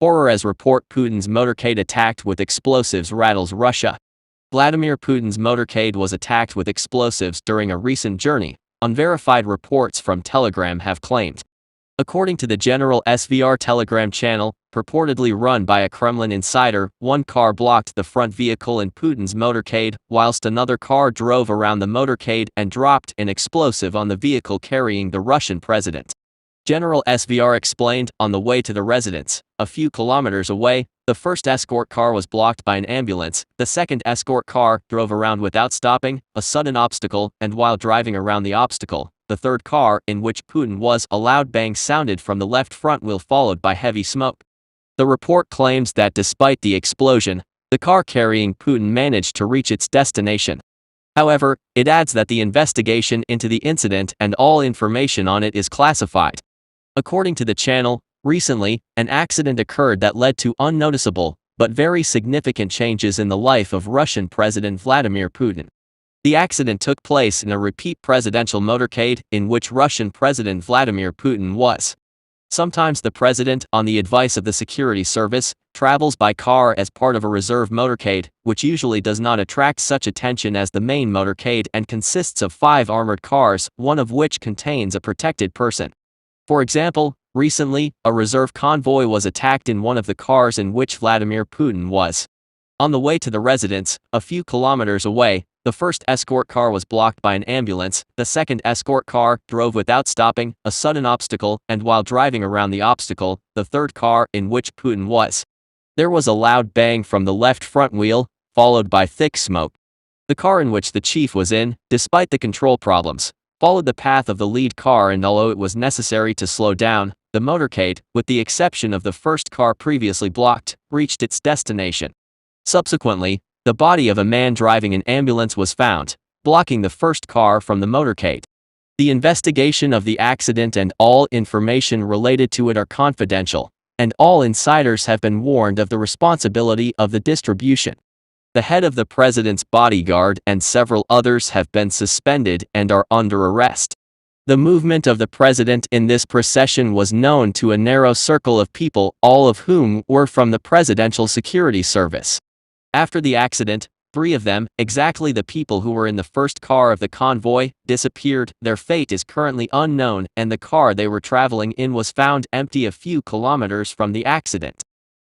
Horror as report Putin's motorcade attacked with explosives rattles Russia. Vladimir Putin's motorcade was attacked with explosives during a recent journey, unverified reports from Telegram have claimed. According to the General SVR Telegram channel, purportedly run by a Kremlin insider, one car blocked the front vehicle in Putin's motorcade, whilst another car drove around the motorcade and dropped an explosive on the vehicle carrying the Russian president. General SVR explained, on the way to the residence, a few kilometers away, the first escort car was blocked by an ambulance, the second escort car drove around without stopping, a sudden obstacle, and while driving around the obstacle, the third car, in which Putin was, a loud bang sounded from the left front wheel followed by heavy smoke. The report claims that despite the explosion, the car carrying Putin managed to reach its destination. However, it adds that the investigation into the incident and all information on it is classified. According to the channel, recently, an accident occurred that led to unnoticeable, but very significant changes in the life of Russian President Vladimir Putin. The accident took place in a repeat presidential motorcade in which Russian President Vladimir Putin was. Sometimes the president, on the advice of the security service, travels by car as part of a reserve motorcade, which usually does not attract such attention as the main motorcade and consists of 5 armored cars, one of which contains a protected person. For example, recently, a reserve convoy was attacked in one of the cars in which Vladimir Putin was. On the way to the residence, a few kilometers away, the first escort car was blocked by an ambulance, the second escort car drove without stopping, a sudden obstacle, and while driving around the obstacle, the third car, in which Putin was. There was a loud bang from the left front wheel, followed by thick smoke. The car in which the chief was in, despite the control problems, followed the path of the lead car, and although it was necessary to slow down, the motorcade, with the exception of the first car previously blocked, reached its destination. Subsequently, the body of a man driving an ambulance was found, blocking the first car from the motorcade. The investigation of the accident and all information related to it are confidential, and all insiders have been warned of the responsibility of the distribution. The head of the president's bodyguard and several others have been suspended and are under arrest. The movement of the president in this procession was known to a narrow circle of people, all of whom were from the Presidential Security Service. After the accident, 3 of them, exactly the people who were in the first car of the convoy, disappeared. Their fate is currently unknown, and the car they were traveling in was found empty a few kilometers from the accident.